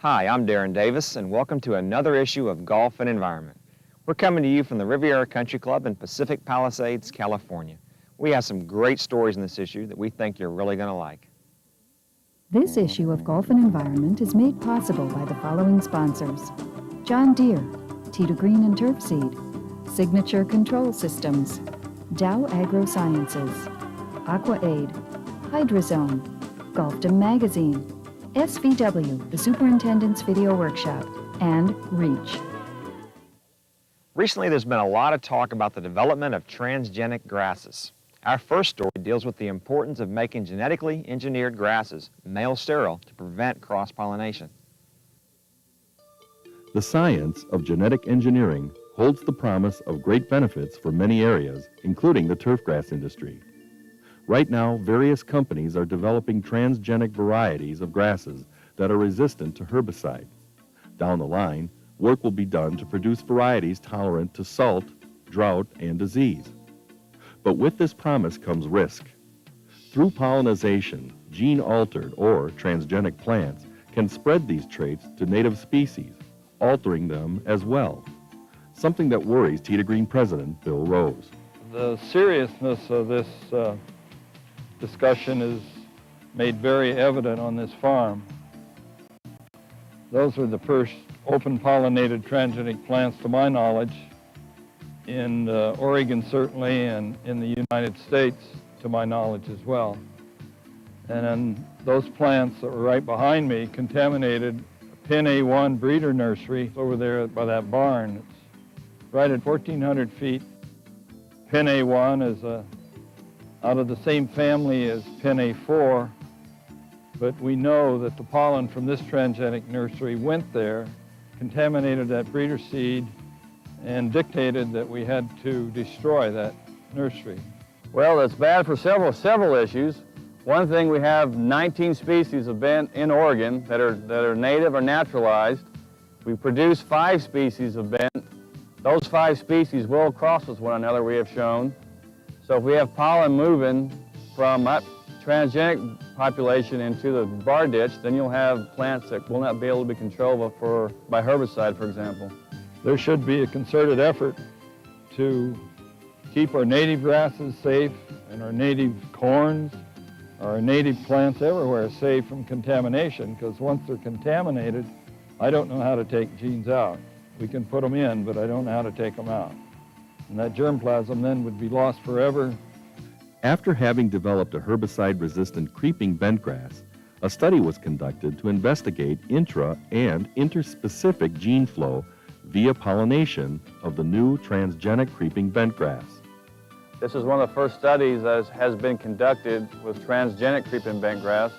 Hi, I'm Darren Davis, and welcome to another issue of Golf and Environment. We're coming to you from the Riviera Country Club in Pacific Palisades, California. We have some great stories in this issue that we think you're really going to like. This issue of Golf and Environment is made possible by the following sponsors: John Deere, Tita Green and Turf Seed, Signature Control Systems, Dow AgroSciences, AquaAid, Hydrazone, Golfdom Magazine, SVW, the Superintendents Video Workshop, and REACH. Recently, there's been a lot of talk about the development of transgenic grasses. Our first story deals with the importance of making genetically engineered grasses male sterile to prevent cross-pollination. The science of genetic engineering holds the promise of great benefits for many areas, including the turfgrass industry. Right now, various companies are developing transgenic varieties of grasses that are resistant to herbicide. Down the line, work will be done to produce varieties tolerant to salt, drought, and disease. But with this promise comes risk. Through pollination, gene-altered or transgenic plants can spread these traits to native species, altering them as well, something that worries Tita Green President Bill Rose. The seriousness of this discussion is made very evident on this farm. Those are the first open-pollinated transgenic plants, to my knowledge, in Oregon certainly, and in the United States, to my knowledge as well. And then those plants that were right behind me contaminated a Pin A1 breeder nursery over there by that barn. It's right at 1,400 feet. Pin A1 is out of the same family as Pin A4, but we know that the pollen from this transgenic nursery went there, contaminated that breeder seed, and dictated that we had to destroy that nursery. Well, it's bad for several issues. One thing, we have 19 species of bent in Oregon that are native or naturalized. We produce 5 species of bent. Those 5 species will cross with one another, we have shown. So if we have pollen moving from that transgenic population into the bar ditch, then you'll have plants that will not be able to be controlled by herbicide, for example. There should be a concerted effort to keep our native grasses safe and our native corns, our native plants everywhere safe from contamination, because once they're contaminated, I don't know how to take genes out. We can put them in, but I don't know how to take them out. And that germplasm then would be lost forever. After having developed a herbicide-resistant creeping bentgrass, a study was conducted to investigate intra- and interspecific gene flow via pollination of the new transgenic creeping bentgrass. This is one of the first studies that has been conducted with transgenic creeping bentgrass.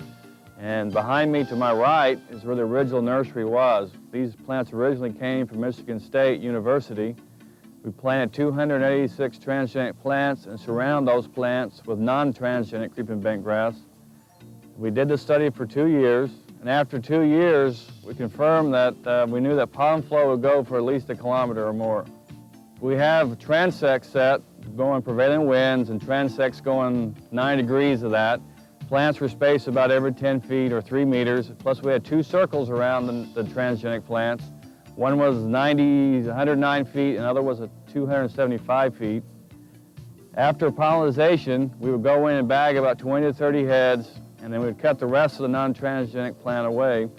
And behind me to my right is where the original nursery was. These plants originally came from Michigan State University. We planted 286 transgenic plants and surround those plants with non-transgenic creeping bentgrass. We did the study for 2 years, and after 2 years, we confirmed that we knew that pollen flow would go for at least 1 kilometer or more. We have transects set going prevailing winds and transects going 9 degrees of that. Plants were spaced about every 10 feet or 3 meters, plus we had 2 circles around the transgenic plants. One was 109 feet, and the other was at 275 feet. After pollination, we would go in and bag about 20 to 30 heads, and then we'd cut the rest of the non-transgenic plant away,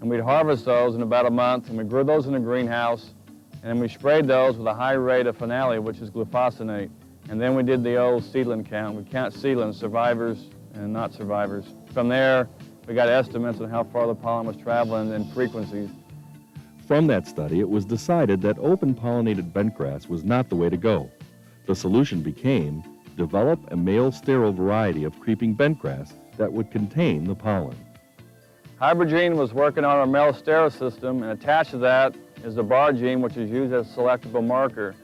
and we'd harvest those in about a month, and we grew those in a greenhouse, and then we sprayed those with a high rate of phenolic, which is glufosinate. And then we did the old seedling count. We count seedlings, survivors and not survivors. From there, we got estimates on how far the pollen was traveling and frequencies. From that study, it was decided that open-pollinated bentgrass was not the way to go. The solution became develop a male sterile variety of creeping bentgrass that would contain the pollen. Hybrid was working on our male sterile system, and attached to that is the bar gene, which is used as a selectable marker.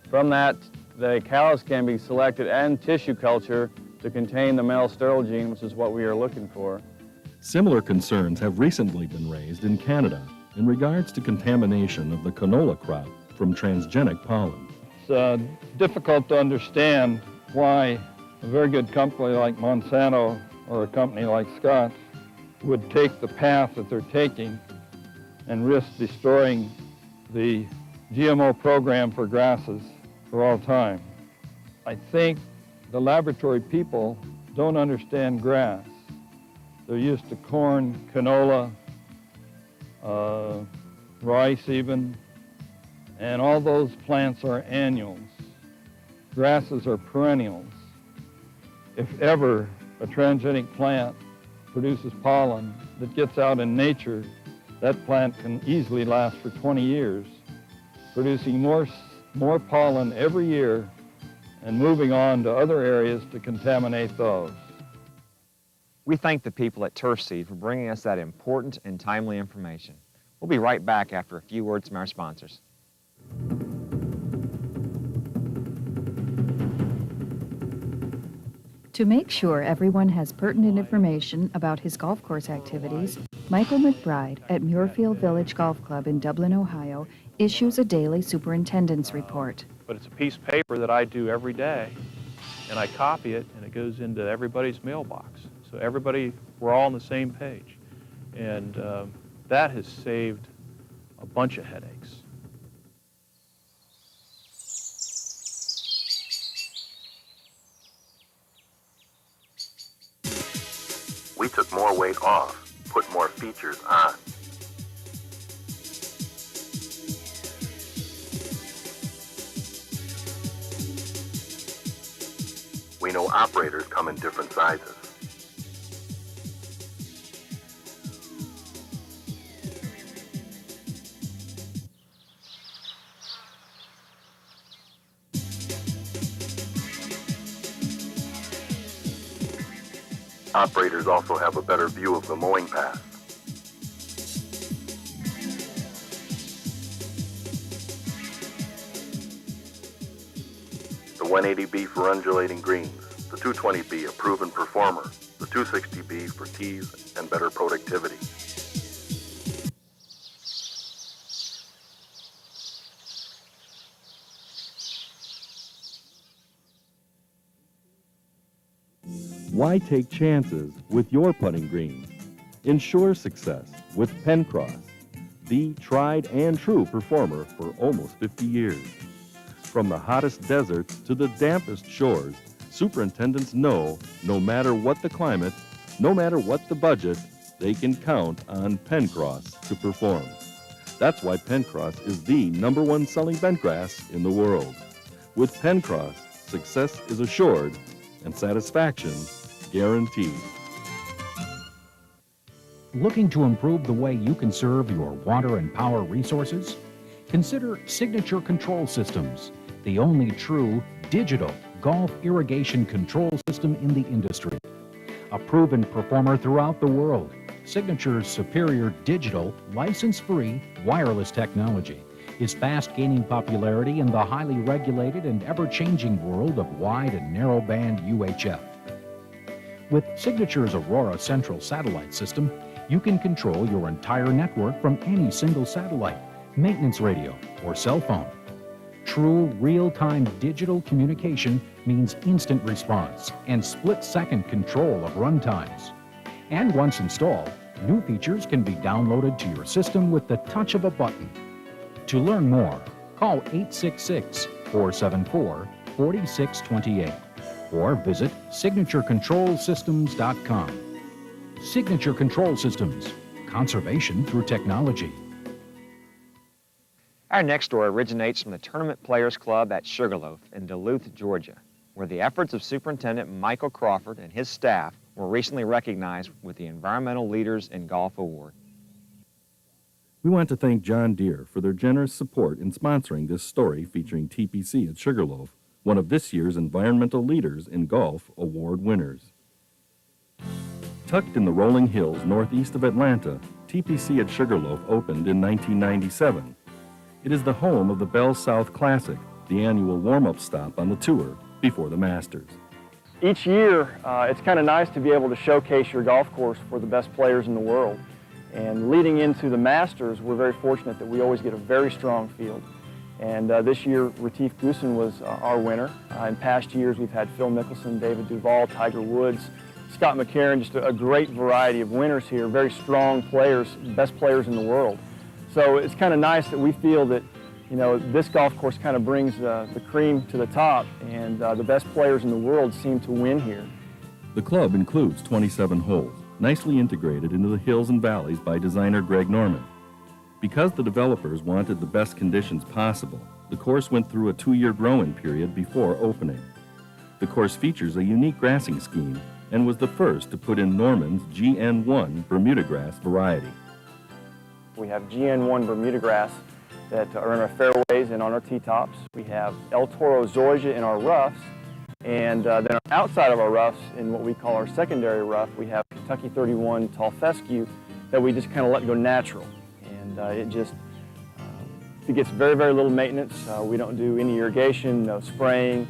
From that, the callus can be selected and tissue culture to contain the male sterile gene, which is what we are looking for. Similar concerns have recently been raised in Canada in regards to contamination of the canola crop from transgenic pollen. It's difficult to understand why a very good company like Monsanto or a company like Scott would take the path that they're taking and risk destroying the GMO program for grasses for all time. I think the laboratory people don't understand grass. They're used to corn, canola, rice even, and all those plants are annuals. Grasses are perennials. If ever a transgenic plant produces pollen that gets out in nature, that plant can easily last for 20 years, producing more pollen every year and moving on to other areas to contaminate those. We thank the people at Turf Seed for bringing us that important and timely information. We'll be right back after a few words from our sponsors. To make sure everyone has pertinent information about his golf course activities, Michael McBride at Muirfield Village Golf Club in Dublin, Ohio, issues a daily superintendent's report. But it's a piece of paper that I do every day, and I copy it, and it goes into everybody's mailbox. So everybody, we're all on the same page. And that has saved a bunch of headaches. We took more weight off, put more features on. We know operators come in different sizes. Operators also have a better view of the mowing path. The 180B for undulating greens, the 220B a proven performer, the 260B for tees and better productivity. Why take chances with your putting greens? Ensure success with Pencross, the tried and true performer for almost 50 years. From the hottest deserts to the dampest shores, superintendents know no matter what the climate, no matter what the budget, they can count on Pencross to perform. That's why Pencross is the #1 selling bentgrass in the world. With Pencross, success is assured and satisfaction guaranteed. Looking to improve the way you can serve your water and power resources? Consider Signature Control Systems, the only true digital golf irrigation control system in the industry. A proven performer throughout the world, Signature's superior digital, license-free, wireless technology is fast gaining popularity in the highly regulated and ever-changing world of wide and narrow band UHF. With Signature's Aurora Central Satellite System, you can control your entire network from any single satellite, maintenance radio, or cell phone. True real-time digital communication means instant response and split-second control of run times. And once installed, new features can be downloaded to your system with the touch of a button. To learn more, call 866-474-4628 or visit signaturecontrolsystems.com. Signature Control Systems, conservation through technology. Our next story originates from the Tournament Players Club at Sugarloaf in Duluth, Georgia, where the efforts of Superintendent Michael Crawford and his staff were recently recognized with the Environmental Leaders in Golf Award. We want to thank John Deere for their generous support in sponsoring this story featuring TPC at Sugarloaf, one of this year's Environmental Leaders in Golf Award winners. Tucked in the rolling hills northeast of Atlanta, TPC at Sugarloaf opened in 1997. It is the home of the Bell South Classic, the annual warm-up stop on the tour before the Masters. Each year, it's kind of nice to be able to showcase your golf course for the best players in the world. And leading into the Masters, we're very fortunate that we always get a very strong field. And this year, Retief Goosen was our winner. In past years, we've had Phil Mickelson, David Duval, Tiger Woods, Scott McCarron, just a great variety of winners here, very strong players, best players in the world. So it's kind of nice that we feel that, you know, this golf course kind of brings the cream to the top, and the best players in the world seem to win here. The club includes 27 holes, nicely integrated into the hills and valleys by designer Greg Norman. Because the developers wanted the best conditions possible, the course went through a 2-year growing period before opening. The course features a unique grassing scheme and was the first to put in Norman's GN1 Bermuda grass variety. We have GN1 Bermuda grass that are in our fairways and on our tee tops. We have El Toro zoysia in our roughs, and then outside of our roughs, in what we call our secondary rough, we have Kentucky 31 tall fescue that we just kind of let go natural. And it gets very, very little maintenance. We don't do any irrigation, no spraying.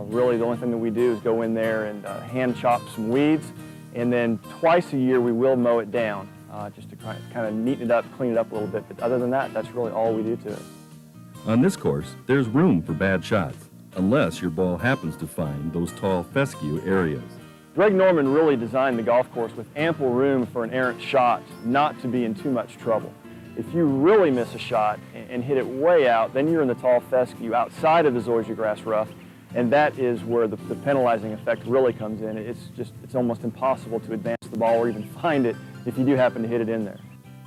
Really, the only thing that we do is go in there and hand chop some weeds, and then twice a year we will mow it down, just to kind of neaten it up, clean it up a little bit. But other than that, that's really all we do to it. On this course, there's room for bad shots, unless your ball happens to find those tall fescue areas. Greg Norman really designed the golf course with ample room for an errant shot not to be in too much trouble. If you really miss a shot and hit it way out, then you're in the tall fescue outside of the zoysia grass rough, and that is where the penalizing effect really comes in. It's almost impossible to advance the ball or even find it if you do happen to hit it in there.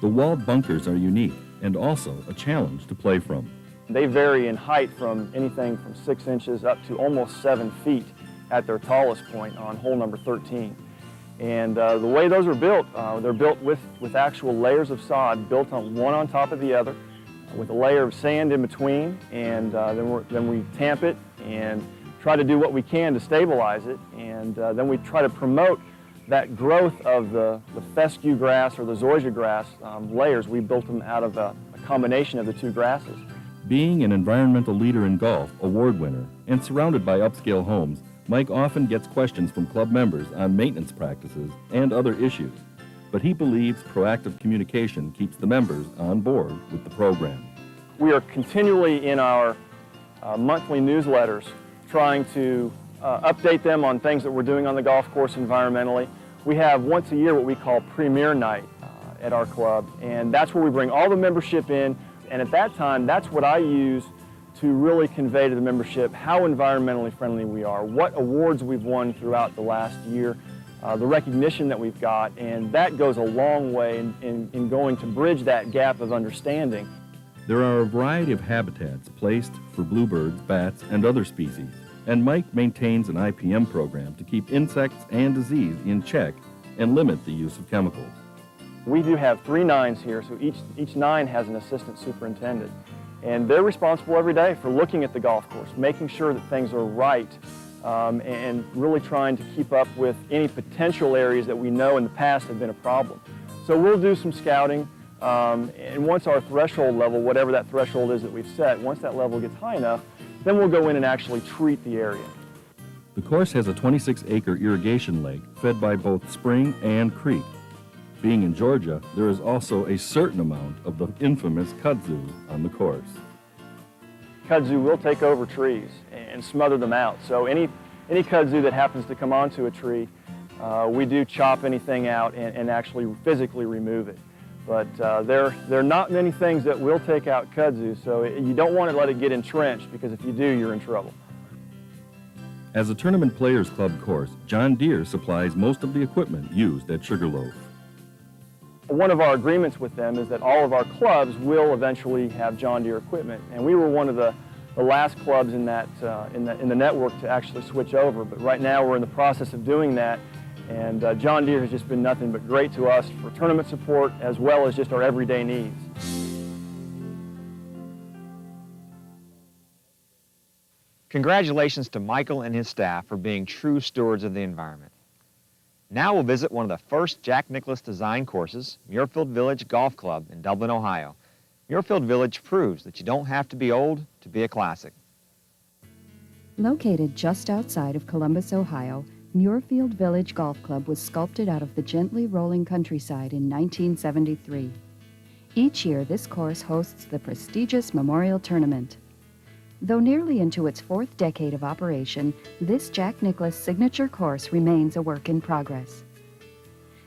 The walled bunkers are unique and also a challenge to play from. They vary in height from anything from 6 inches up to almost 7 feet at their tallest point on hole number 13. And the way those are built, they're built with actual layers of sod built on one on top of the other, with a layer of sand in between, and then we tamp it and try to do what we can to stabilize it, and then we try to promote that growth of the fescue grass or the zoysia grass layers. We built them out of a combination of the two grasses. Being an environmental leader in golf, award winner, and surrounded by upscale homes, Mike often gets questions from club members on maintenance practices and other issues, but he believes proactive communication keeps the members on board with the program. We are continually in our monthly newsletters trying to update them on things that we're doing on the golf course environmentally. We have once a year what we call Premier Night at our club, and that's where we bring all the membership in, and at that time, that's what I use to really convey to the membership how environmentally friendly we are, what awards we've won throughout the last year, the recognition that we've got, and that goes a long way in going to bridge that gap of understanding. There are a variety of habitats placed for bluebirds, bats, and other species, and Mike maintains an IPM program to keep insects and disease in check and limit the use of chemicals. We do have 3 nines here, so each 9 has an assistant superintendent. And they're responsible every day for looking at the golf course, making sure that things are right, and really trying to keep up with any potential areas that we know in the past have been a problem. So we'll do some scouting, and once our threshold level, whatever that threshold is that we've set, once that level gets high enough, then we'll go in and actually treat the area. The course has a 26-acre irrigation lake fed by both spring and creek. Being in Georgia, there is also a certain amount of the infamous kudzu on the course. Kudzu will take over trees and smother them out. So any kudzu that happens to come onto a tree, we do chop anything out and actually physically remove it. But there are not many things that will take out kudzu, so you don't want to let it get entrenched, because if you do, you're in trouble. As a Tournament Players Club course, John Deere supplies most of the equipment used at Sugarloaf. One of our agreements with them is that all of our clubs will eventually have John Deere equipment, and we were one of the last clubs in that in the network to actually switch over. But right now we're in the process of doing that, and John Deere has just been nothing but great to us for tournament support as well as just our everyday needs. Congratulations to Michael and his staff for being true stewards of the environment. Now we'll visit one of the first Jack Nicklaus design courses, Muirfield Village Golf Club in Dublin, Ohio. Muirfield Village proves that you don't have to be old to be a classic. Located just outside of Columbus, Ohio, Muirfield Village Golf Club was sculpted out of the gently rolling countryside in 1973. Each year, this course hosts the prestigious Memorial Tournament. Though nearly into its 4th decade of operation, this Jack Nicklaus signature course remains a work in progress.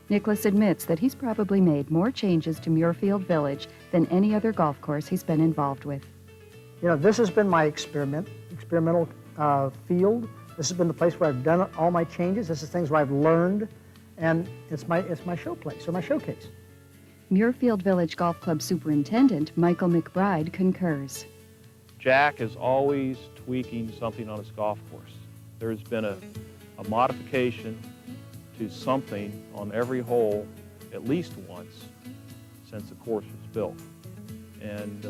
Nicholas admits that he's probably made more changes to Muirfield Village than any other golf course he's been involved with. You know, this has been my experimental field. This has been the place where I've done all my changes. This is things where I've learned, and it's my showplace, or my showcase. Muirfield Village Golf Club Superintendent Michael McBride concurs. Jack is always tweaking something on his golf course. There's been a modification to something on every hole at least once since the course was built. And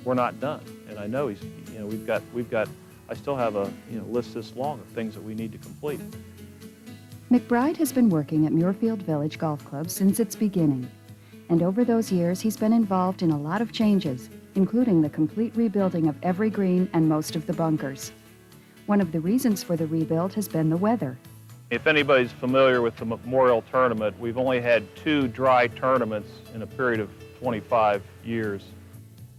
we're not done. And I know we've got, I still have a list this long of things that we need to complete. McBride has been working at Muirfield Village Golf Club since its beginning. And over those years, he's been involved in a lot of changes, including the complete rebuilding of every green and most of the bunkers. One of the reasons for the rebuild has been the weather. If anybody's familiar with the Memorial Tournament, we've only had 2 dry tournaments in a period of 25 years.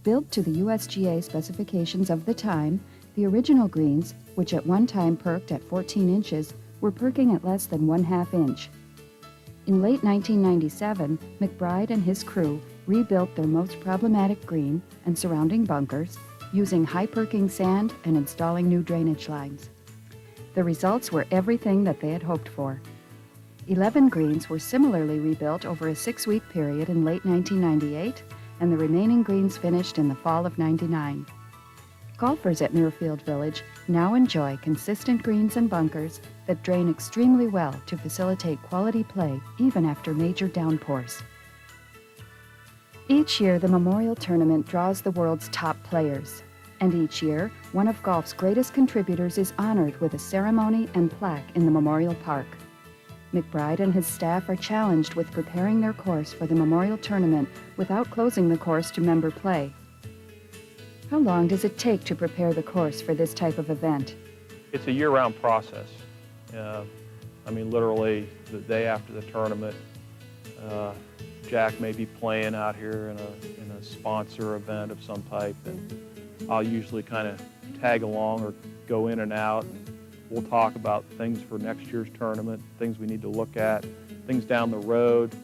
Built to the USGA specifications of the time, the original greens, which at one time perked at 14 inches, were perking at less than 1/2 inch. In late 1997, McBride and his crew rebuilt their most problematic green and surrounding bunkers using high-perking sand and installing new drainage lines. The results were everything that they had hoped for. 11 greens were similarly rebuilt over a 6-week period in late 1998, and the remaining greens finished in the fall of '99. Golfers at Muirfield Village now enjoy consistent greens and bunkers that drain extremely well to facilitate quality play even after major downpours. Each year, the Memorial Tournament draws the world's top players. And each year, one of golf's greatest contributors is honored with a ceremony and plaque in the Memorial Park. McBride and his staff are challenged with preparing their course for the Memorial Tournament without closing the course to member play. How long does it take to prepare the course for this type of event? It's a year-round process. Literally the day after the tournament, Jack may be playing out here in a sponsor event of some type, and I'll usually kind of tag along or go in and out, and we'll talk about things for next year's tournament, things we need to look at, things down the road.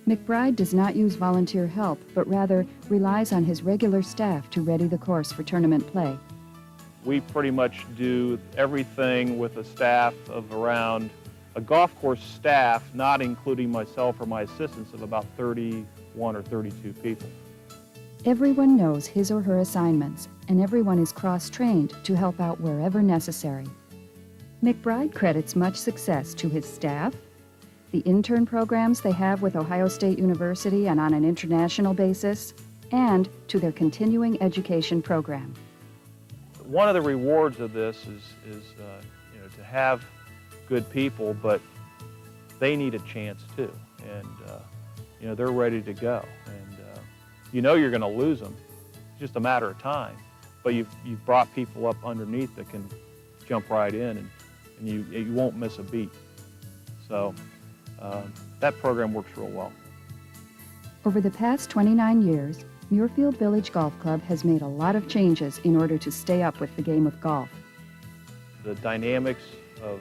McBride does not use volunteer help, but rather relies on his regular staff to ready the course for tournament play. We pretty much do everything with a staff of around, a golf course staff, not including myself or my assistants, of about 31 or 32 people. Everyone knows his or her assignments, and everyone is cross-trained to help out wherever necessary. McBride credits much success to his staff, the intern programs they have with Ohio State University and on an international basis, and to their continuing education program. One of the rewards of this is to have good people, but they need a chance too, and they're ready to go. And you're going to lose them. It's just a matter of time. But you've brought people up underneath that can jump right in, and you won't miss a beat. So that program works real well. Over the past 29 years, Muirfield Village Golf Club has made a lot of changes in order to stay up with the game of golf. The dynamics of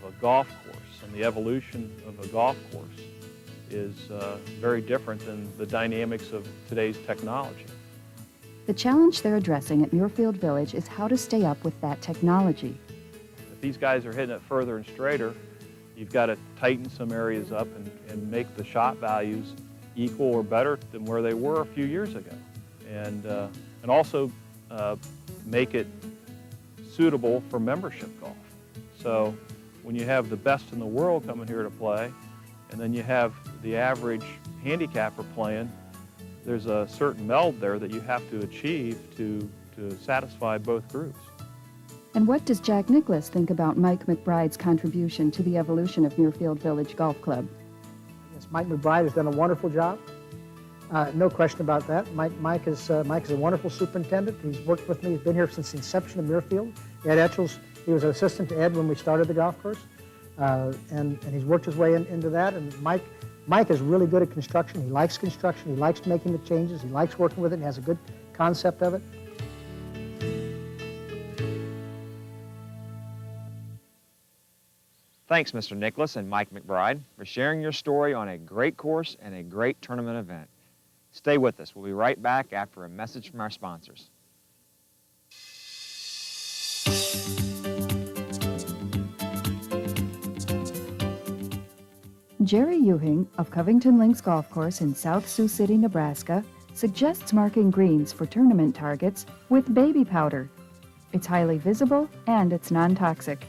a golf course and the evolution of a golf course is very different than the dynamics of today's technology. The challenge they're addressing at Muirfield Village is how to stay up with that technology. If these guys are hitting it further and straighter, you've got to tighten some areas up and make the shot values equal or better than where they were a few years ago. And also make it suitable for membership golf. So when you have the best in the world coming here to play, and then you have the average handicapper playing, there's a certain meld there that you have to achieve to satisfy both groups. And what does Jack Nicholas think about Mike McBride's contribution to the evolution of Muirfield Village Golf Club? Yes, Mike McBride has done a wonderful job. No question about that. Mike is a wonderful superintendent. He's worked with me. He's been here since the inception of Muirfield. Ed Etchels, he was an assistant to Ed when we started the golf course. And he's worked his way into that. And Mike is really good at construction. He likes construction. He likes making the changes. He likes working with it and has a good concept of it. Thanks, Mr. Nicholas and Mike McBride, for sharing your story on a great course and a great tournament event. Stay with us. We'll be right back after a message from our sponsors. Jerry Ewing of Covington Links Golf Course in South Sioux City, Nebraska, suggests marking greens for tournament targets with baby powder. It's highly visible and it's non-toxic.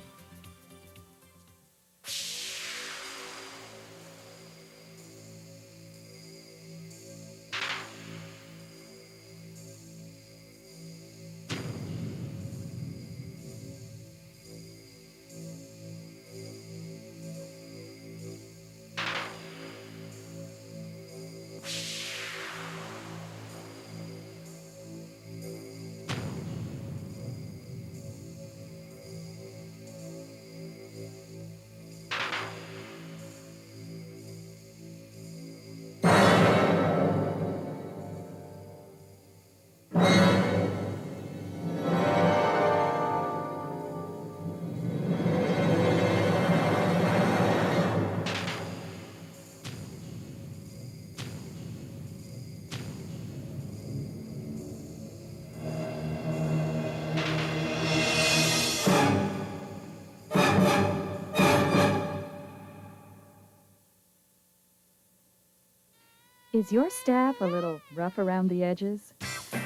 Is your staff a little rough around the edges?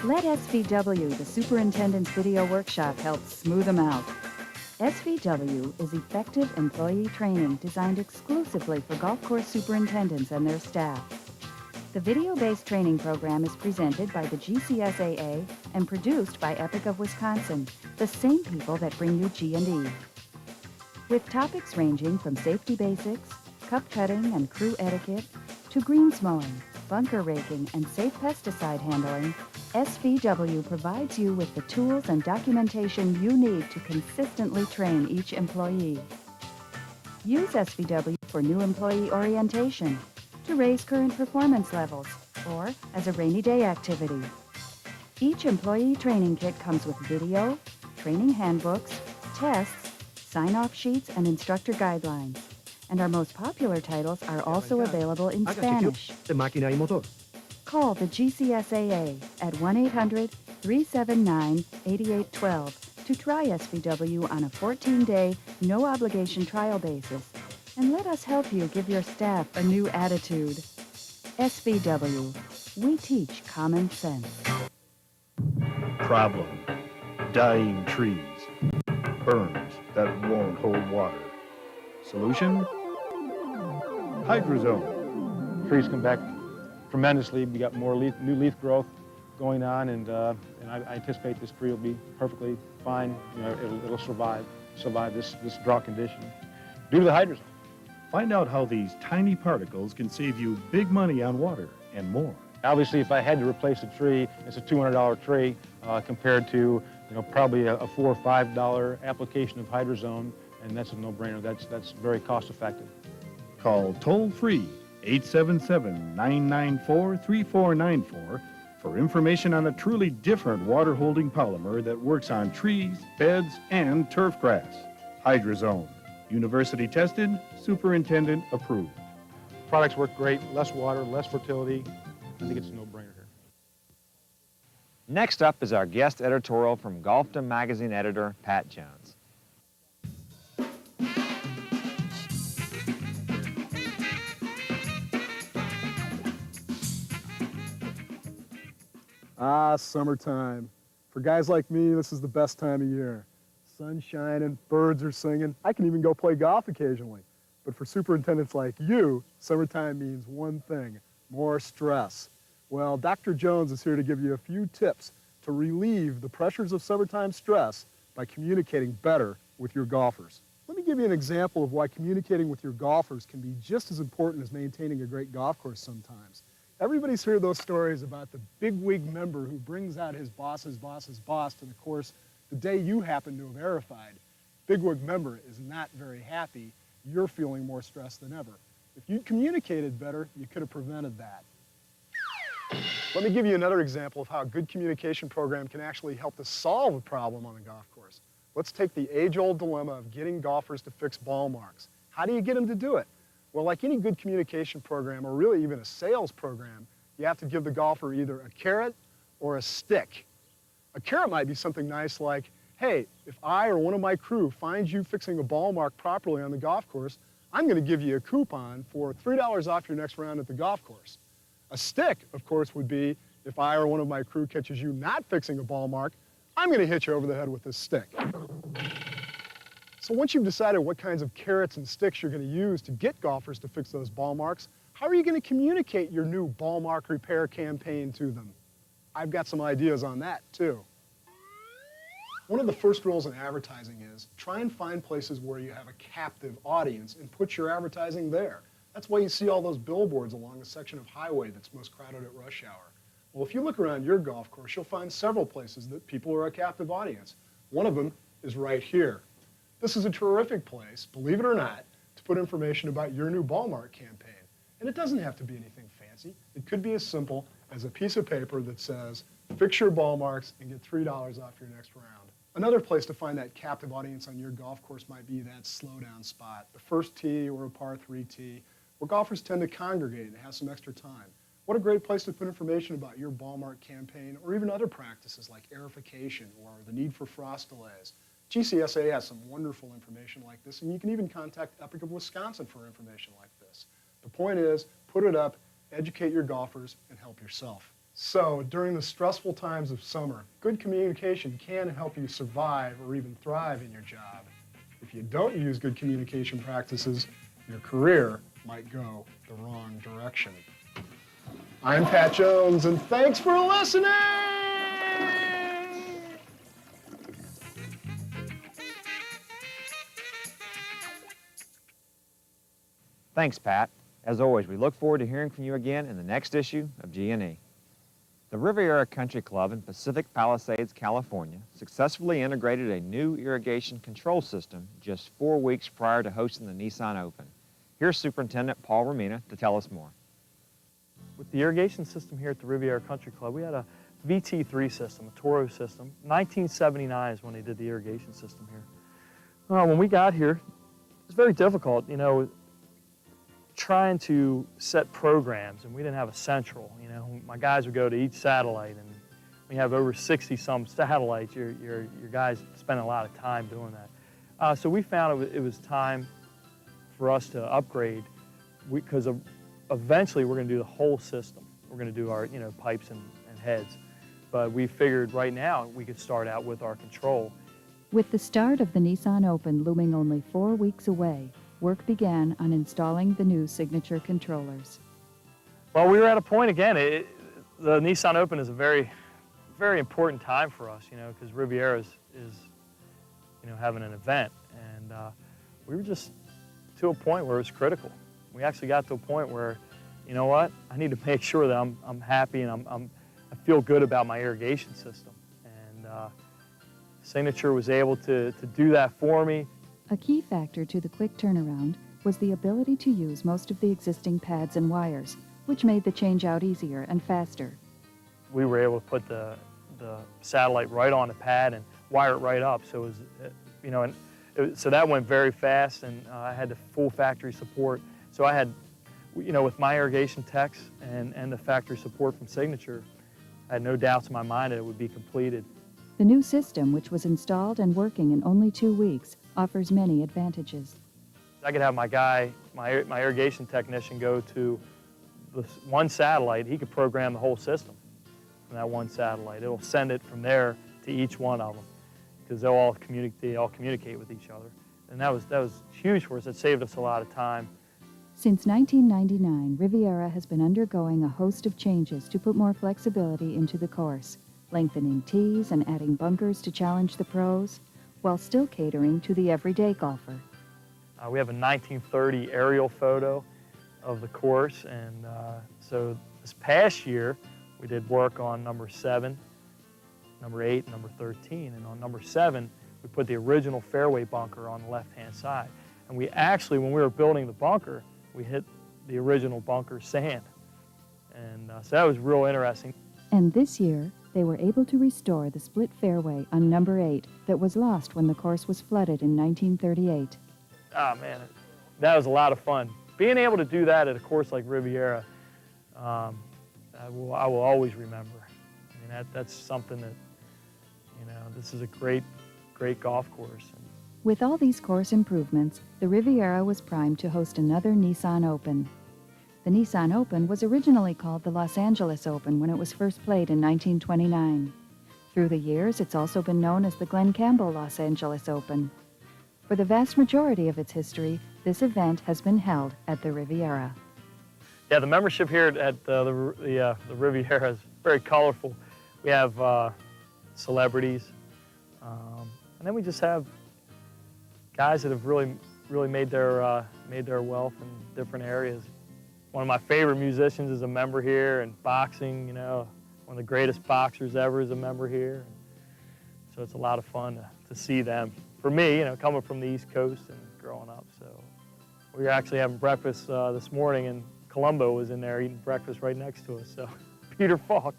Let SVW, the Superintendent's Video Workshop, help smooth them out. SVW is effective employee training designed exclusively for golf course superintendents and their staff. The video-based training program is presented by the GCSAA and produced by Epic of Wisconsin, the same people that bring you G&E. With topics ranging from safety basics, cup cutting and crew etiquette, to greens mowing, bunker raking, and safe pesticide handling, SVW provides you with the tools and documentation you need to consistently train each employee. Use SVW for new employee orientation, to raise current performance levels, or as a rainy day activity. Each employee training kit comes with video, training handbooks, tests, sign-off sheets, and instructor guidelines. And our most popular titles are also available in Spanish. Call the GCSAA at 1-800-379-8812 to try SVW on a 14-day, no-obligation trial basis. And let us help you give your staff a new attitude. SVW, we teach common sense. Problem: dying trees, berms that won't hold water. Solution: Hydrozone. Trees come back tremendously. We got more new leaf growth going on, and I anticipate this tree will be perfectly fine. You know, it'll survive this drought condition due to the Hydrozone. Find out how these tiny particles can save you big money on water and more. Obviously, if I had to replace a tree, it's a $200 tree compared to probably a $4 or $5 application of Hydrozone, and that's a no-brainer. That's very cost-effective. Call toll-free 877-994-3494 for information on a truly different water-holding polymer that works on trees, beds, and turf grass. Hydrozone. University tested, superintendent approved. Products work great, less water, less fertility. I think it's a no-brainer here. Next up is our guest editorial from Golfdom Magazine editor, Pat Jones. Ah, summertime. For guys like me, this is the best time of year. Sun's shining, birds are singing. I can even go play golf occasionally. But for superintendents like you, summertime means one thing: more stress. Well, Dr. Jones is here to give you a few tips to relieve the pressures of summertime stress by communicating better with your golfers. Let me give you an example of why communicating with your golfers can be just as important as maintaining a great golf course sometimes. Everybody's heard those stories about the bigwig member who brings out his boss's boss's boss to the course the day you happen to have aerified. Bigwig member is not very happy. You're feeling more stressed than ever. If you'd communicated better, you could have prevented that. Let me give you another example of how a good communication program can actually help to solve a problem on a golf course. Let's take the age-old dilemma of getting golfers to fix ball marks. How do you get them to do it? Well, like any good communication program, or really even a sales program, you have to give the golfer either a carrot or a stick. A carrot might be something nice like, hey, if I or one of my crew finds you fixing a ball mark properly on the golf course, I'm going to give you a coupon for $3 off your next round at the golf course. A stick, of course, would be if I or one of my crew catches you not fixing a ball mark, I'm going to hit you over the head with this stick. So once you've decided what kinds of carrots and sticks you're going to use to get golfers to fix those ball marks, how are you going to communicate your new ball mark repair campaign to them? I've got some ideas on that, too. One of the first rules in advertising is try and find places where you have a captive audience and put your advertising there. That's why you see all those billboards along the section of highway that's most crowded at rush hour. Well, if you look around your golf course, you'll find several places that people are a captive audience. One of them is right here. This is a terrific place, believe it or not, to put information about your new ball mark campaign. And it doesn't have to be anything fancy. It could be as simple as a piece of paper that says, fix your ball marks and get $3 off your next round. Another place to find that captive audience on your golf course might be that slowdown spot, the first tee or a par 3 tee, where golfers tend to congregate and have some extra time. What a great place to put information about your ball mark campaign, or even other practices like aerification or the need for frost delays. GCSA has some wonderful information like this, and you can even contact Epic of Wisconsin for information like this. The point is, put it up, educate your golfers, and help yourself. So, during the stressful times of summer, good communication can help you survive or even thrive in your job. If you don't use good communication practices, your career might go the wrong direction. I'm Pat Jones, and thanks for listening! Thanks, Pat. As always, we look forward to hearing from you again in the next issue of G&E. The Riviera Country Club in Pacific Palisades, California, successfully integrated a new irrigation control system just 4 weeks prior to hosting the Nissan Open. Here's Superintendent Paul Romina to tell us more. With the irrigation system here at the Riviera Country Club, we had a VT3 system, a Toro system. 1979 is when they did the irrigation system here. When we got here, it was very difficult, trying to set programs, and we didn't have a central. My guys would go to each satellite, and we have over 60-some satellites. Your guys spend a lot of time doing that. So we found it was time for us to upgrade, because eventually we're going to do the whole system. We're going to do our pipes and heads, but we figured right now we could start out with our control. With the start of the Nissan Open looming only 4 weeks away, work began on installing the new signature controllers. Well, we were at a point again. The Nissan Open is a very, very important time for us, because Riviera is having an event, and we were just to a point where it was critical. We actually got to a point where, you know what, I need to make sure that I'm happy and I feel good about my irrigation system. And Signature was able to do that for me. A key factor to the quick turnaround was the ability to use most of the existing pads and wires, which made the change-out easier and faster. We were able to put the satellite right on the pad and wire it right up, so it was, so that went very fast, and I had the full factory support. So I had, with my irrigation techs and the factory support from Signature, I had no doubts in my mind that it would be completed. The new system, which was installed and working in only 2 weeks, offers many advantages. I could have my guy, my irrigation technician, go to one satellite. He could program the whole system from that one satellite. It'll send it from there to each one of them, because they all communicate with each other. And that was huge for us. It saved us a lot of time. Since 1999, Riviera has been undergoing a host of changes to put more flexibility into the course, lengthening tees and adding bunkers to challenge the pros, while still catering to the everyday golfer. We have a 1930 aerial photo of the course, and so this past year we did work on number 7, number 8, and number 13, and on number 7 we put the original fairway bunker on the left-hand side. And we actually, when we were building the bunker, we hit the original bunker sand, and so that was real interesting. And this year, they were able to restore the split fairway on number 8 that was lost when the course was flooded in 1938. Ah, man, that was a lot of fun. Being able to do that at a course like Riviera, I will always remember. I mean, that's something that, you know, this is a great golf course. With all these course improvements, the Riviera was primed to host another Nissan Open. The Nissan Open was originally called the Los Angeles Open when it was first played in 1929. Through the years, it's also been known as the Glen Campbell Los Angeles Open. For the vast majority of its history, this event has been held at the Riviera. Yeah, the membership here at the Riviera is very colorful. We have celebrities, and then we just have guys that have really made their wealth in different areas. One of my favorite musicians is a member here, and boxing, you know, one of the greatest boxers ever is a member here. So it's a lot of fun to see them. For me, you know, coming from the East Coast and growing up. So we were actually having breakfast this morning, and Columbo was in there eating breakfast right next to us. So Peter Falk.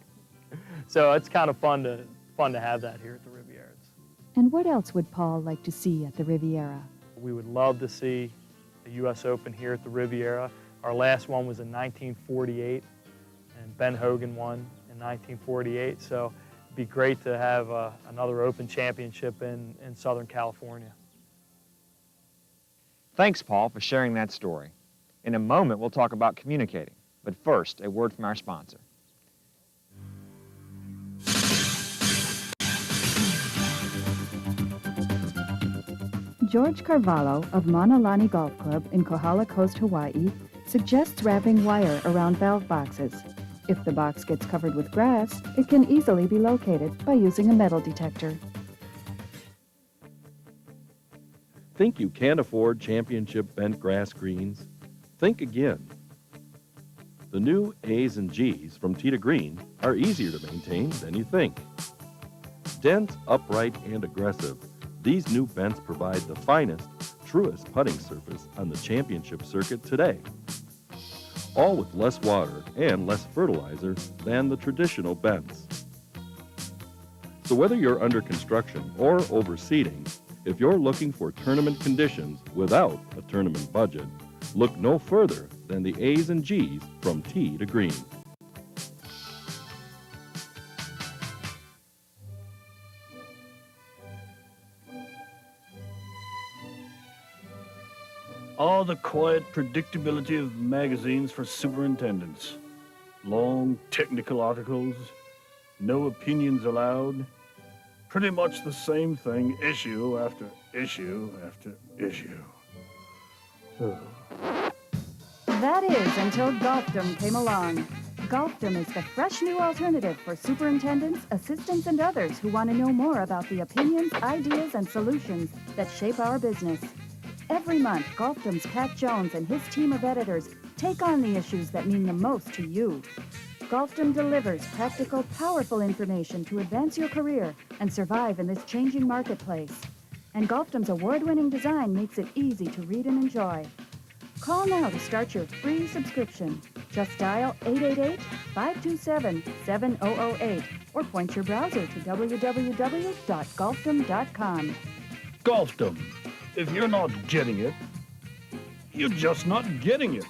So it's kind of fun to have that here at the Riviera. And what else would Paul like to see at the Riviera? We would love to see the U.S. Open here at the Riviera. Our last one was in 1948, and Ben Hogan won in 1948. So it'd be great to have another Open Championship in Southern California. Thanks, Paul, for sharing that story. In a moment, we'll talk about communicating. But first, a word from our sponsor. George Carvalho of Mauna Lani Golf Club in Kohala Coast, Hawaii, suggests wrapping wire around valve boxes. If the box gets covered with grass, it can easily be located by using a metal detector. Think you can't afford championship bent grass greens? Think again. The new A's and G's from Tee to Green are easier to maintain than you think. Dense, upright, and aggressive, these new bents provide the finest, truest putting surface on the championship circuit today. All with less water and less fertilizer than the traditional bents. So whether you're under construction or overseeding, if you're looking for tournament conditions without a tournament budget, look no further than the A's and G's from Tee to Green. All the quiet predictability of magazines for superintendents. Long technical articles, no opinions allowed. Pretty much the same thing, issue after issue after issue. That is until Golfdom came along. Golfdom is the fresh new alternative for superintendents, assistants, and others who want to know more about the opinions, ideas, and solutions that shape our business. Every month, Golfdom's Pat Jones and his team of editors take on the issues that mean the most to you. Golfdom delivers practical, powerful information to advance your career and survive in this changing marketplace. And Golfdom's award-winning design makes it easy to read and enjoy. Call now to start your free subscription. Just dial 888-527-7008 or point your browser to www.golfdom.com. Golfdom. If you're not getting it, you're just not getting it.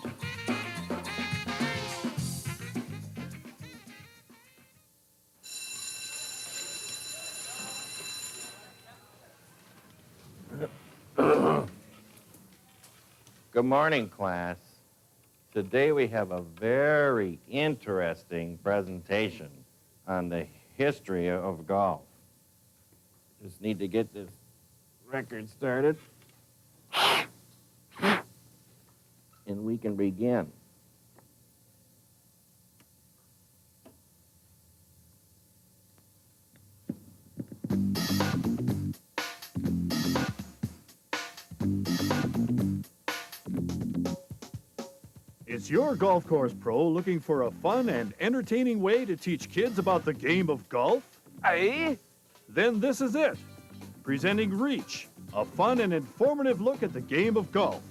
Good morning, class. Today we have a very interesting presentation on the history of golf. Just need to get this record started. And we can begin. It's your golf course pro looking for a fun and entertaining way to teach kids about the game of golf? Aye? Then this is it. Presenting Reach, a fun and informative look at the game of golf.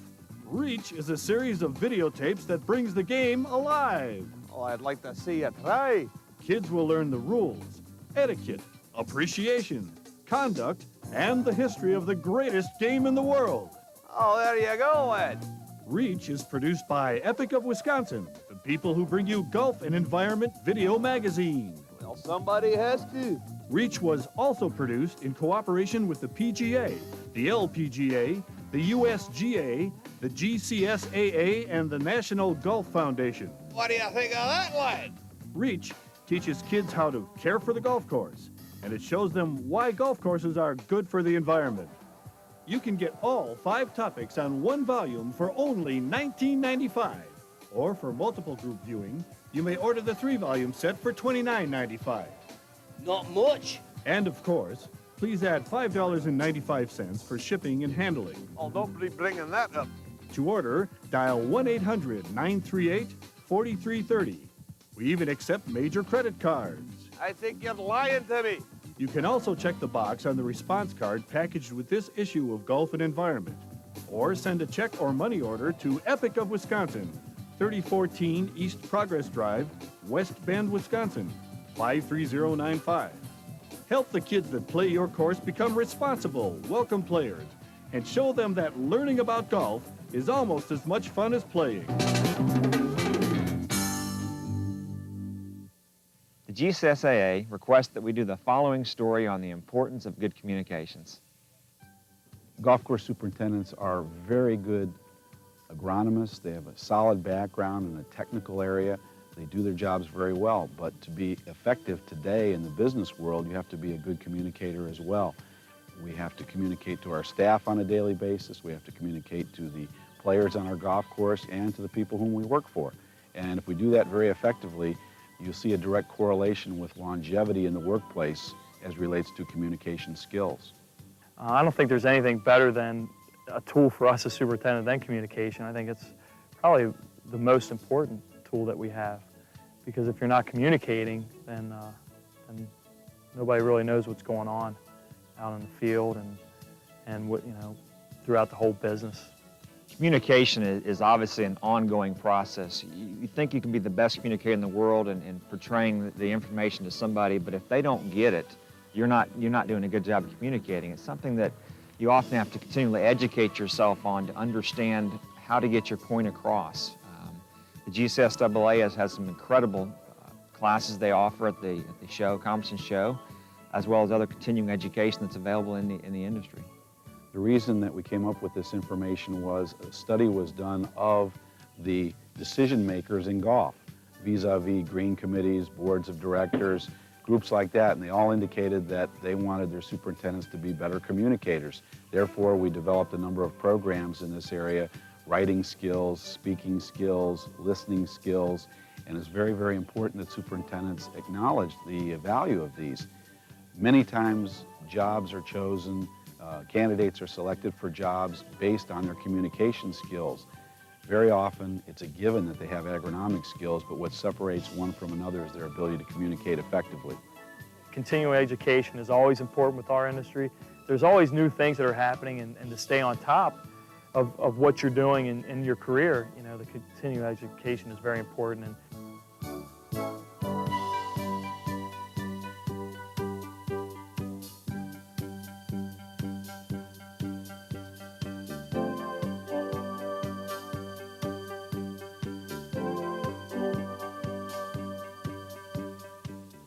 Reach is a series of videotapes that brings the game alive. Oh, I'd like to see you try. Kids will learn the rules, etiquette, appreciation, conduct, and the history of the greatest game in the world. Oh, there you go, Ed. Reach is produced by Epic of Wisconsin, the people who bring you Golf and Environment Video Magazine. Well, somebody has to. Reach was also produced in cooperation with the PGA, the LPGA, the USGA, the GCSAA, and the National Golf Foundation. What do you think of that, lad? Reach teaches kids how to care for the golf course, and it shows them why golf courses are good for the environment. You can get all 5 topics on one volume for only $19.95. Or for multiple group viewing, you may order the 3-volume set for $29.95. Not much. And of course, please add $5.95 for shipping and handling. Oh, don't be bringing that up. To order, dial 1-800-938-4330. We even accept major credit cards. I think you're lying to me. You can also check the box on the response card packaged with this issue of Golf and Environment. Or send a check or money order to Epic of Wisconsin, 3014 East Progress Drive, West Bend, Wisconsin, 53095. Help the kids that play your course become responsible, welcome players, and show them that learning about golf is almost as much fun as playing. The GCSAA requests that we do the following story on the importance of good communications. Golf course superintendents are very good agronomists. They have a solid background in the technical area. They do their jobs very well, but to be effective today in the business world, you have to be a good communicator as well. We have to communicate to our staff on a daily basis. We have to communicate to the players on our golf course and to the people whom we work for. And if we do that very effectively, you'll see a direct correlation with longevity in the workplace as relates to communication skills. I don't think there's anything better than a tool for us as superintendent than communication. I think it's probably the most important tool that we have, because if you're not communicating, then nobody really knows what's going on out in the field and what, throughout the whole business. Communication is obviously an ongoing process. You think you can be the best communicator in the world and portraying the information to somebody, but if they don't get it, you're not doing a good job of communicating. It's something that you often have to continually educate yourself on to understand how to get your point across. The GCSAA has some incredible classes they offer at the show, conference and show, as well as other continuing education that's available in the industry. The reason that we came up with this information was a study was done of the decision makers in golf, vis-a-vis green committees, boards of directors, groups like that, and they all indicated that they wanted their superintendents to be better communicators. Therefore, we developed a number of programs in this area, writing skills, speaking skills, listening skills, and it's very, very important that superintendents acknowledge the value of these. Many times, jobs are chosen, candidates are selected for jobs based on their communication skills. Very often, it's a given that they have agronomic skills, but what separates one from another is their ability to communicate effectively. Continuing education is always important with our industry. There's always new things that are happening, and to stay on top of what you're doing in your career, the continuing education is very important. And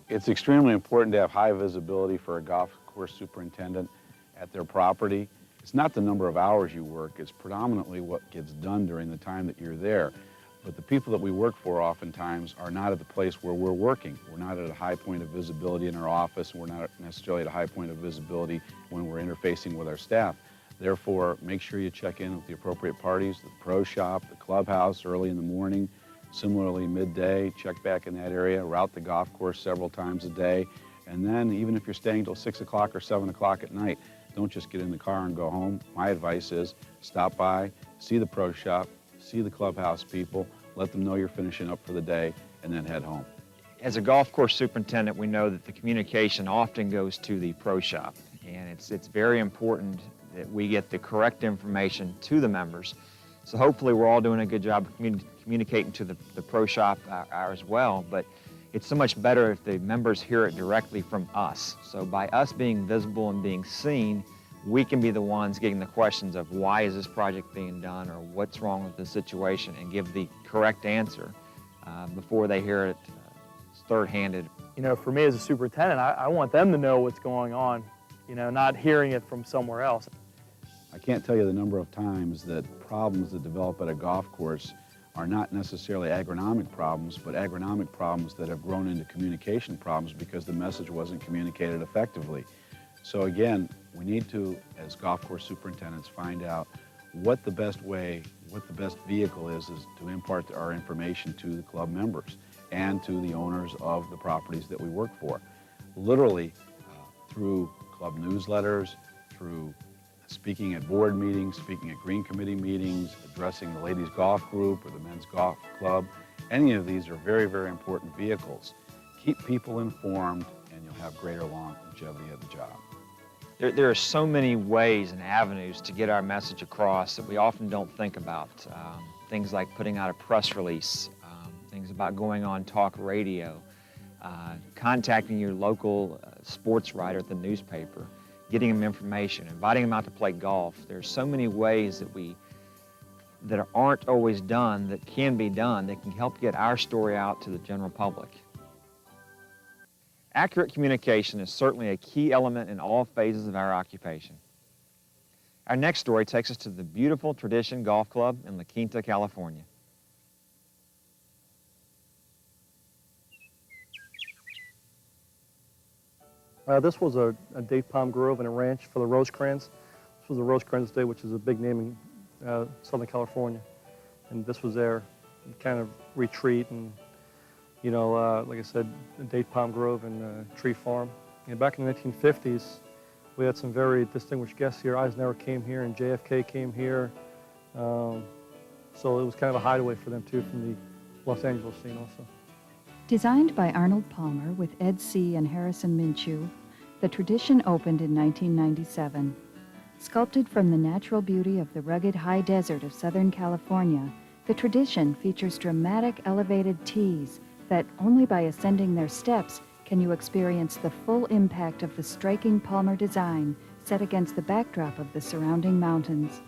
It's extremely important to have high visibility for a golf course superintendent at their property. It's not the number of hours you work, it's predominantly what gets done during the time that you're there. But the people that we work for oftentimes are not at the place where we're working. We're not at a high point of visibility in our office, and we're not necessarily at a high point of visibility when we're interfacing with our staff. Therefore, make sure you check in with the appropriate parties, the pro shop, the clubhouse early in the morning. Similarly, midday, check back in that area, route the golf course several times a day. And then even if you're staying till 6 o'clock or 7 o'clock at night, don't just get in the car and go home. My advice is stop by, see the pro shop, see the clubhouse people, let them know you're finishing up for the day, and then head home. As a golf course superintendent, we know that the communication often goes to the pro shop, and it's very important that we get the correct information to the members. So hopefully we're all doing a good job of communicating to the pro shop as well, but it's so much better if the members hear it directly from us. So by us being visible and being seen, we can be the ones getting the questions of why is this project being done or what's wrong with the situation and give the correct answer before they hear it third-handed. You know, for me as a superintendent, I want them to know what's going on, you know, not hearing it from somewhere else. I can't tell you the number of times that problems that develop at a golf course are not necessarily agronomic problems, but agronomic problems that have grown into communication problems because the message wasn't communicated effectively. So again, we need to, as golf course superintendents, find out what the best way, what the best vehicle is to impart our information to the club members and to the owners of the properties that we work for. Literally, through club newsletters, through speaking at board meetings, speaking at green committee meetings, addressing the ladies golf group or the men's golf club. Any of these are very, very important vehicles. Keep people informed and you'll have greater longevity of the job. There are so many ways and avenues to get our message across that we often don't think about. Things like putting out a press release, things about going on talk radio, contacting your local sports writer at the newspaper, getting them information, inviting them out to play golf. There's so many ways that aren't always done that can be done that can help get our story out to the general public. Accurate communication is certainly a key element in all phases of our occupation. Our next story takes us to the beautiful Tradition Golf Club in LaQuinta, California. This was a date palm grove and a ranch for the Rosecrans. This was the Rosecrans Estate, which is a big name in Southern California. And this was their kind of retreat and, you know, like I said, a date palm grove and a tree farm. And back in the 1950s, we had some very distinguished guests here. Eisenhower came here and JFK came here. So it was kind of a hideaway for them too from the Los Angeles scene also. Designed by Arnold Palmer with Ed C. and Harrison Minshew, the Tradition opened in 1997. Sculpted from the natural beauty of the rugged high desert of Southern California, the Tradition features dramatic elevated tees that only by ascending their steps can you experience the full impact of the striking Palmer design set against the backdrop of the surrounding mountains.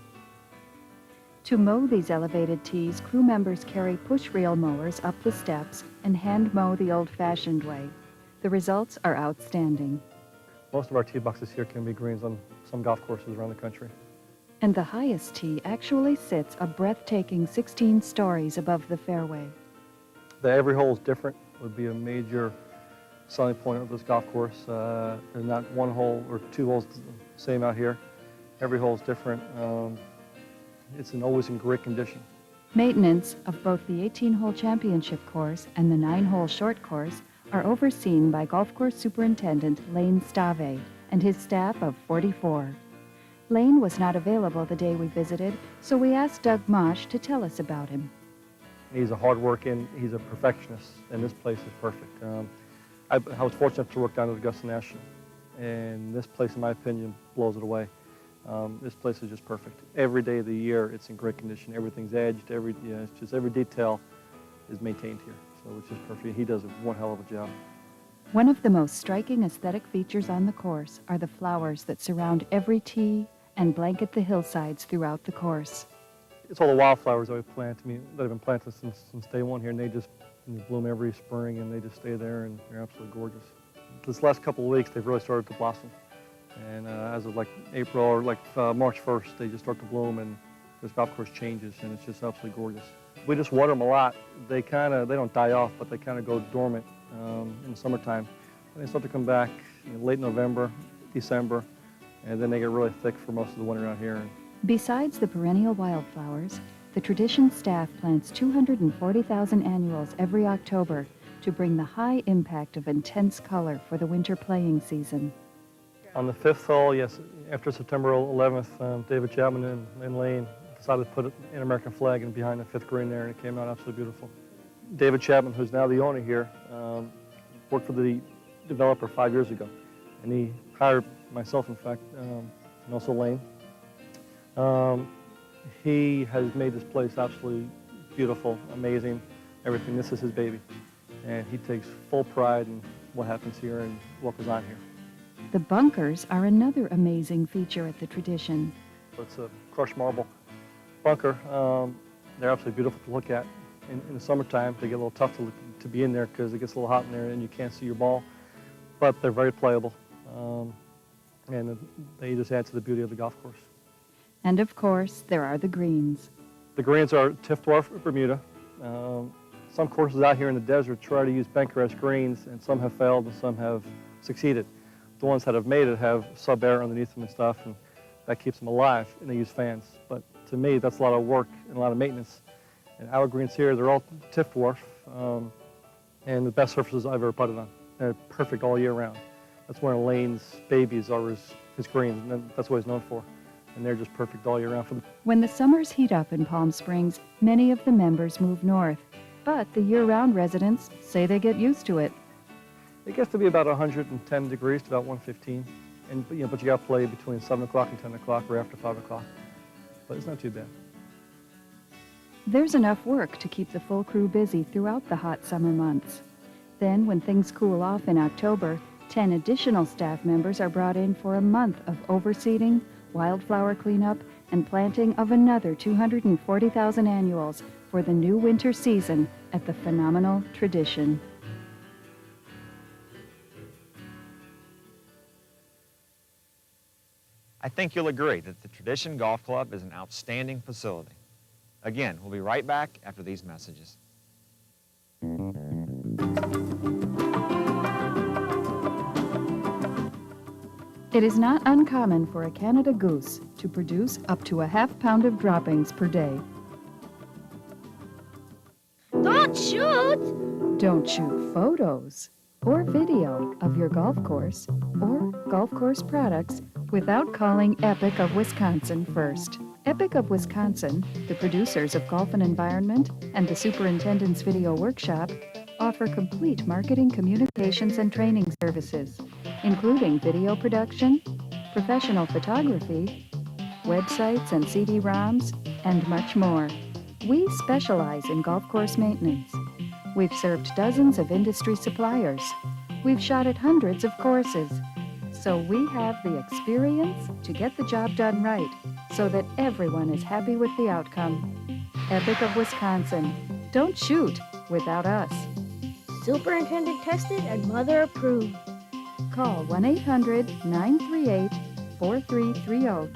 To mow these elevated tees, crew members carry push reel mowers up the steps and hand mow the old-fashioned way. The results are outstanding. Most of our tee boxes here can be greens on some golf courses around the country. And the highest tee actually sits a breathtaking 16 stories above the fairway. Every hole is different, would be a major selling point of this golf course. There's not one hole or two holes the same out here. Every hole is different. It's always in great condition. Maintenance of both the 18-hole championship course and the 9-hole short course are overseen by Golf Course Superintendent Lane Stave and his staff of 44. Lane was not available the day we visited, so we asked Doug Mosh to tell us about him. He's a hard-working, he's a perfectionist, and this place is perfect. I was fortunate to work down at Augusta National, and this place, in my opinion, blows it away. This place is just perfect. Every day of the year, it's in great condition. Everything's edged. It's just every detail is maintained here. So it's just perfect. He does one hell of a job. One of the most striking aesthetic features on the course are the flowers that surround every tee and blanket the hillsides throughout the course. It's all the wildflowers that we plant. That have been planted since day one here, and they just bloom every spring, and they just stay there, and they're absolutely gorgeous. This last couple of weeks, they've really started to blossom. And as of like April or like March 1st, they just start to bloom and this golf course changes and it's just absolutely gorgeous. We just water them a lot. They don't die off, but they kind of go dormant in the summertime. And they start to come back late November, December, and then they get really thick for most of the winter out here. Besides the perennial wildflowers, the Tradition staff plants 240,000 annuals every October to bring the high impact of intense color for the winter playing season. On the 5th hole, yes, after September 11th, David Chapman and Lane decided to put an American flag in behind the 5th green there, and it came out absolutely beautiful. David Chapman, who's now the owner here, worked for the developer 5 years ago, and he hired myself, in fact, and also Lane. He has made this place absolutely beautiful, amazing, everything. This is his baby, and he takes full pride in what happens here and what goes on here. The bunkers are another amazing feature at the Tradition. It's a crushed marble bunker. They're absolutely beautiful to look at. In the summertime, they get a little tough to be in there because it gets a little hot in there and you can't see your ball. But they're very playable, and they just add to the beauty of the golf course. And of course, there are the greens. The greens are Tiff Dwarf Bermuda. Some courses out here in the desert try to use Bentgrass greens, and some have failed and some have succeeded. The ones that have made it have sub-air underneath them and stuff, and that keeps them alive, and they use fans. But to me, that's a lot of work and a lot of maintenance. And our greens here, they're all Tiff Dwarf, and the best surfaces I've ever putted on. They're perfect all year round. That's one of Lane's babies, are his greens, and that's what he's known for. And they're just perfect all year round. When the summers heat up in Palm Springs, many of the members move north. But the year-round residents say they get used to it. It gets to be about 110 degrees to about 115. But you got to play between 7 o'clock and 10 o'clock or after 5 o'clock. But it's not too bad. There's enough work to keep the full crew busy throughout the hot summer months. Then, when things cool off in October, 10 additional staff members are brought in for a month of overseeding, wildflower cleanup, and planting of another 240,000 annuals for the new winter season at the phenomenal Tradition. I think you'll agree that the Tradition Golf Club is an outstanding facility. Again, we'll be right back after these messages. It is not uncommon for a Canada goose to produce up to a ½ pound of droppings per day. Don't shoot! Don't shoot photos or video of your golf course or golf course products without calling Epic of Wisconsin first. Epic of Wisconsin, the producers of Golf and Environment and the Superintendents Video Workshop, offer complete marketing, communications, and training services, including video production, professional photography, websites and CD-ROMs, and much more. We specialize in golf course maintenance. We've served dozens of industry suppliers. We've shot at hundreds of courses. So we have the experience to get the job done right so that everyone is happy with the outcome. Epic of Wisconsin. Don't shoot without us. Superintendent tested and mother approved. Call 1-800-938-4330.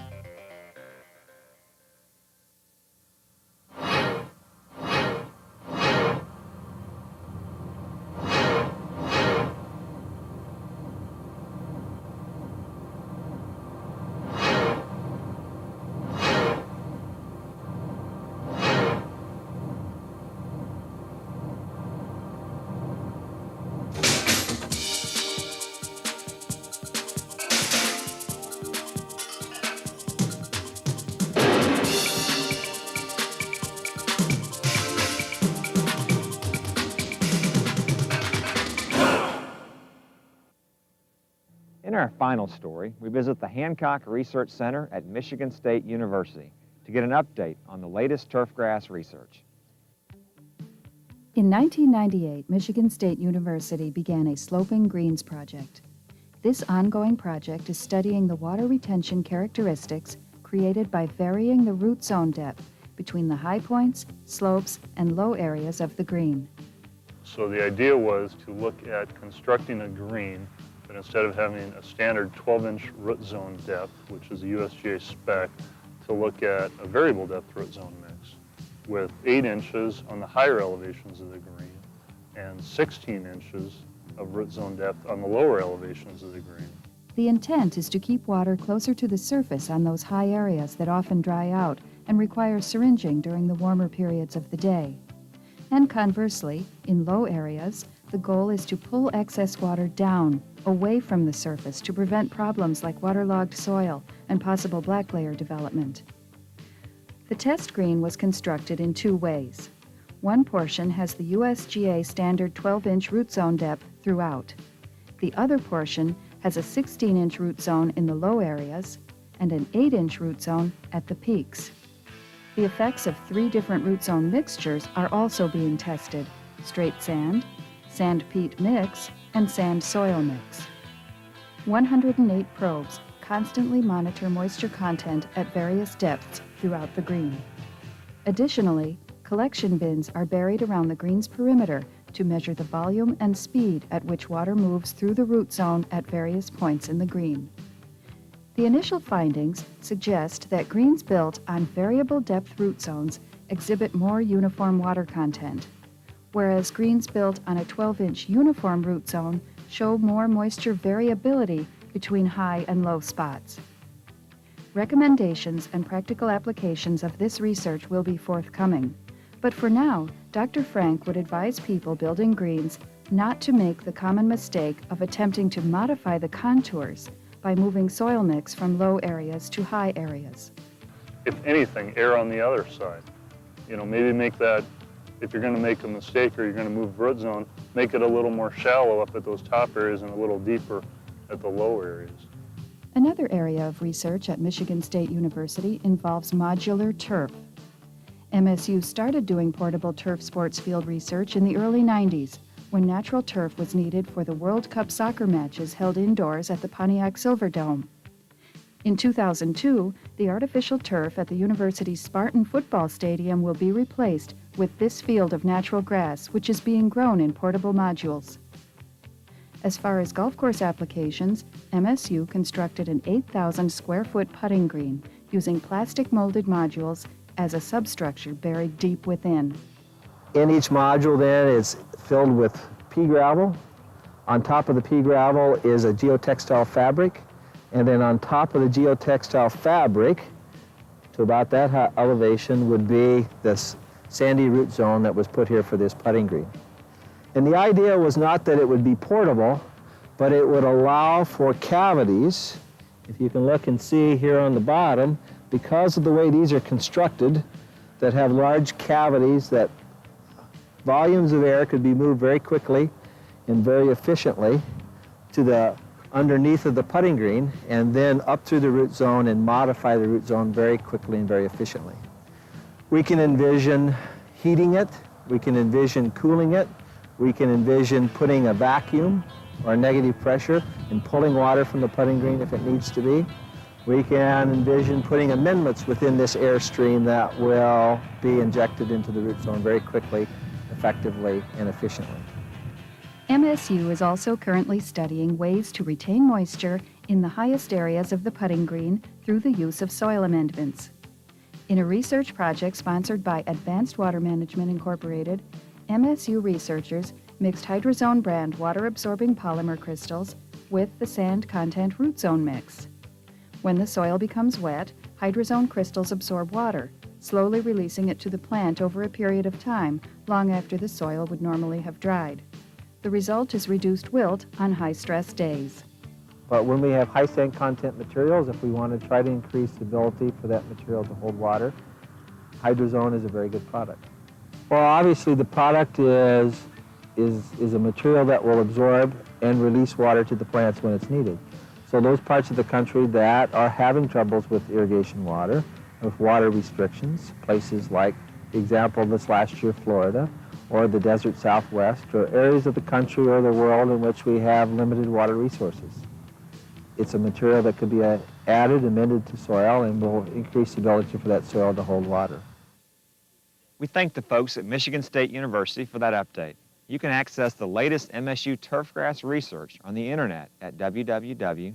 In our final story, we visit the Hancock Research Center at Michigan State University to get an update on the latest turfgrass research. In 1998, Michigan State University began a sloping greens project. This ongoing project is studying the water retention characteristics created by varying the root zone depth between the high points, slopes, and low areas of the green. So the idea was to look at constructing a green, but instead of having a standard 12-inch root zone depth, which is a USGA spec, to look at a variable depth root zone mix with 8 inches on the higher elevations of the green and 16 inches of root zone depth on the lower elevations of the green. The intent is to keep water closer to the surface on those high areas that often dry out and require syringing during the warmer periods of the day. And conversely, in low areas, the goal is to pull excess water down, away from the surface to prevent problems like waterlogged soil and possible black layer development. The test green was constructed in 2 ways. One portion has the USGA standard 12-inch root zone depth throughout. The other portion has a 16-inch root zone in the low areas and an 8-inch root zone at the peaks. The effects of 3 different root zone mixtures are also being tested: straight sand, sand-peat mix, and sand-soil mix. 108 probes constantly monitor moisture content at various depths throughout the green. Additionally, collection bins are buried around the green's perimeter to measure the volume and speed at which water moves through the root zone at various points in the green. The initial findings suggest that greens built on variable depth root zones exhibit more uniform water content, whereas greens built on a 12-inch uniform root zone show more moisture variability between high and low spots. Recommendations and practical applications of this research will be forthcoming, but for now, Dr. Frank would advise people building greens not to make the common mistake of attempting to modify the contours by moving soil mix from low areas to high areas. If anything, err on the other side. You know, maybe make that, if you're going to make a mistake or you're going to move root zone, make it a little more shallow up at those top areas and a little deeper at the low areas. Another area of research at Michigan State University involves modular turf. MSU started doing portable turf sports field research in the early 90s, when natural turf was needed for the World Cup soccer matches held indoors at the Pontiac Silverdome. In 2002, the artificial turf at the university's Spartan football stadium will be replaced with this field of natural grass, which is being grown in portable modules. As far as golf course applications, MSU constructed an 8,000 square foot putting green using plastic molded modules as a substructure buried deep within. In each module then is filled with pea gravel. On top of the pea gravel is a geotextile fabric, and then on top of the geotextile fabric, to about that high elevation, would be this sandy root zone that was put here for this putting green. And the idea was not that it would be portable, but it would allow for cavities. If you can look and see here on the bottom, because of the way these are constructed, that have large cavities, that volumes of air could be moved very quickly and very efficiently to the underneath of the putting green and then up through the root zone and modify the root zone very quickly and very efficiently. We can envision heating it, we can envision cooling it, we can envision putting a vacuum or negative pressure and pulling water from the putting green if it needs to be. We can envision putting amendments within this airstream that will be injected into the root zone very quickly, effectively, and efficiently. MSU is also currently studying ways to retain moisture in the highest areas of the putting green through the use of soil amendments. In a research project sponsored by Advanced Water Management Incorporated, MSU researchers mixed Hydrozone brand water-absorbing polymer crystals with the sand content root zone mix. When the soil becomes wet, Hydrozone crystals absorb water, slowly releasing it to the plant over a period of time, long after the soil would normally have dried. The result is reduced wilt on high-stress days. But when we have high sand content materials, if we want to try to increase the ability for that material to hold water, Hydrozone is a very good product. Well, obviously the product is a material that will absorb and release water to the plants when it's needed. So those parts of the country that are having troubles with irrigation water, with water restrictions, places like the example this last year, Florida, or the desert Southwest, or areas of the country or the world in which we have limited water resources. It's a material that could be added, amended to soil, and will increase the ability for that soil to hold water. We thank the folks at Michigan State University for that update. You can access the latest MSU turfgrass research on the internet at www.turf